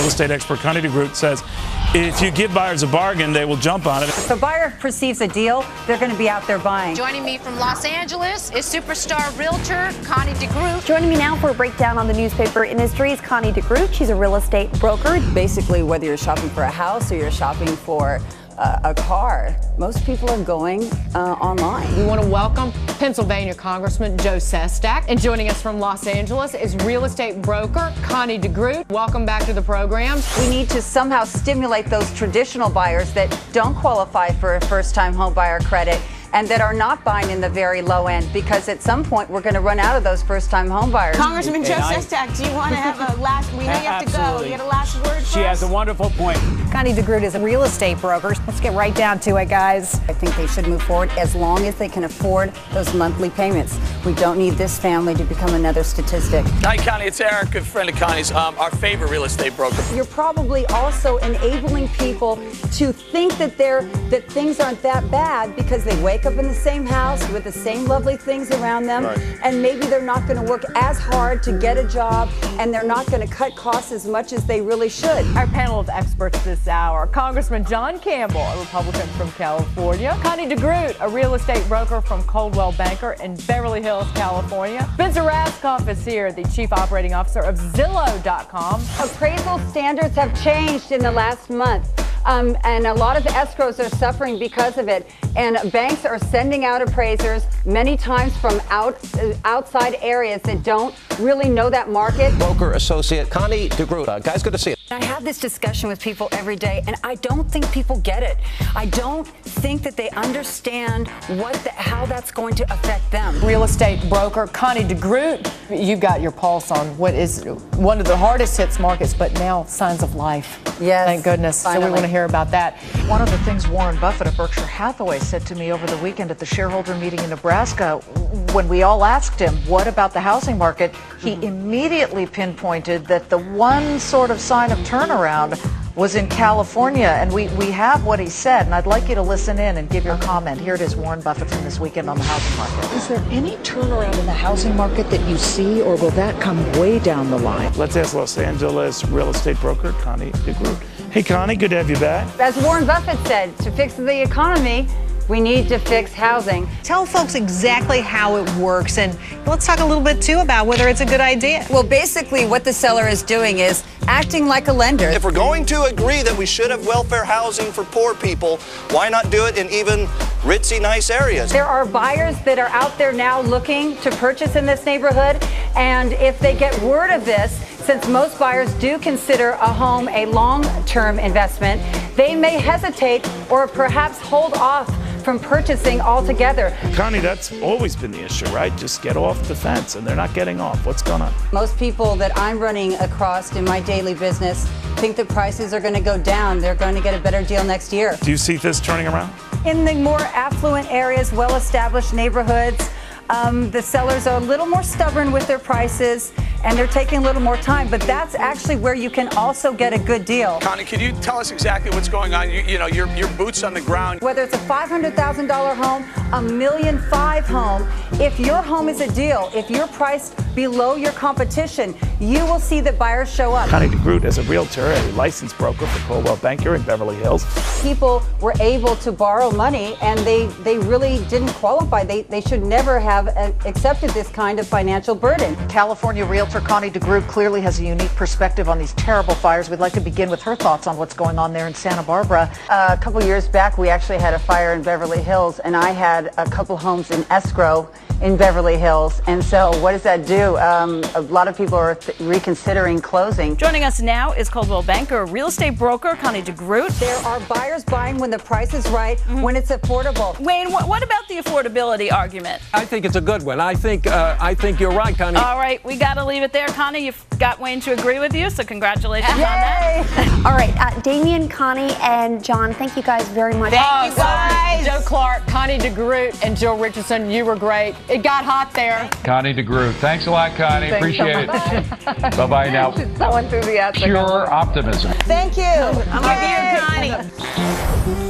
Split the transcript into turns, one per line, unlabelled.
real estate expert Connie Groot says if you give buyers a bargain, they will jump on it.
If a buyer perceives a deal, they're going to be out there buying.
Joining me from Los Angeles is superstar realtor Connie Groot.
Joining me now for a breakdown on the newspaper industry is Connie Groot. She's a real estate broker.
Basically, whether you're shopping for a house or you're shopping for a car, most people are going online.
We want to welcome Pennsylvania Congressman Joe Sestak. And joining us from Los Angeles is real estate broker Connie Groot. Welcome back to the program.
We need to somehow stimulate those traditional buyers that don't qualify for a first-time home buyer credit and that are not buying in the very low end, because at some point we're going to run out of those first-time home buyers.
Congressman Joe Sestak, do you want to have a last, we know you have to go, you got a last word for
She has a wonderful point.
Connie Groot is a real estate broker. Let's get right down to it, guys.
I think they should move forward as long as they can afford those monthly payments. We don't need this family to become another statistic.
Hi, Connie. It's Eric, good friend of Connie's, our favorite real estate broker.
You're probably also enabling people to think that things aren't that bad because they wake up in the same house with the same lovely things around them, right, and maybe they're not going to work as hard to get a job, and they're not going to cut costs as much as they really should.
Our panel of experts this hour: Congressman John Campbell, a Republican from California; Connie Groot, a real estate broker from Coldwell Banker in Beverly Hills, California; Spencer Raskoff is here, the Chief Operating Officer of Zillow.com.
Appraisal standards have changed in the last month. And a lot of escrows are suffering because of it. And banks are sending out appraisers many times from outside areas that don't really know that market.
Broker associate Connie Groot. Guys, good to see you.
I have this discussion with people every day, and I don't think people get it. I don't think that they understand how that's going to affect them.
Real estate broker Connie Groot, you've got your pulse on what is one of the hardest hits markets, but now signs of life.
Yes.
Thank goodness.
Finally.
So we want to hear about that.
One of the things Warren Buffett of Berkshire Hathaway said to me over the weekend at the shareholder meeting in Nebraska, when we all asked him, what about the housing market? He immediately pinpointed that the one sort of sign of turnaround was in California, and we have what he said, and I'd like you to listen in and give your comment. Here it is, Warren Buffett from this weekend on the housing market. Is there any turnaround in the housing market that you see, or will that come way down the line?
Let's ask Los Angeles real estate broker Connie Groot. Hey, Connie, good to have you back.
As Warren Buffett said, to fix the economy, we need to fix housing.
Tell folks exactly how it works, and let's talk a little bit too about whether it's a good idea.
Well, basically what the seller is doing is acting like a lender.
If we're going to agree that we should have welfare housing for poor people, why not do it in even ritzy, nice areas?
There are buyers that are out there now looking to purchase in this neighborhood, and if they get word of this, since most buyers do consider a home a long-term investment, they may hesitate or perhaps hold off from purchasing altogether.
Connie, that's always been the issue, right? Just get off the fence, and they're not getting off. What's going on?
Most people that I'm running across in my daily business think that prices are going to go down. They're going to get a better deal next year.
Do you see this turning around?
In the more affluent areas, well-established neighborhoods, the sellers are a little more stubborn with their prices, and they're taking a little more time, but that's actually where you can also get a good deal.
Connie, can you tell us exactly what's going on? You know, your boots on the ground.
Whether it's a $500,000 home, $1.5 million home, if your home is a deal, if you're priced below your competition, you will see that buyers show up.
Connie Groot is a realtor, a licensed broker for Coldwell Banker in Beverly Hills.
People were able to borrow money, and they really didn't qualify. They should never have accepted this kind of financial burden.
California realtor Connie Groot clearly has a unique perspective on these terrible fires. We'd like to begin with her thoughts on what's going on there in Santa Barbara.
A couple years back, we actually had a fire in Beverly Hills, and I had a couple homes in escrow in Beverly Hills. And so what does that do? A lot of people are reconsidering closing.
Joining us now is Coldwell Banker real estate broker Connie Groot.
There are buyers buying when the price is right, when it's affordable.
Wayne, what about the affordability argument?
I think it's a good one. I think you're right, Connie.
All right, we got to leave it there, Connie. You've got Wayne to agree with you, so congratulations on that.
All right, Damien, Connie, and John, thank you guys very much.
Thank you guys. Joe Clark, Connie Groot, and Jill Richardson, you were great. It got hot there.
Connie Groot. Thanks a lot, Connie.
Thanks
Appreciate it. Bye-bye now.
She's so enthusiastic.
Pure optimism.
Thank you.
I'm with you, Connie.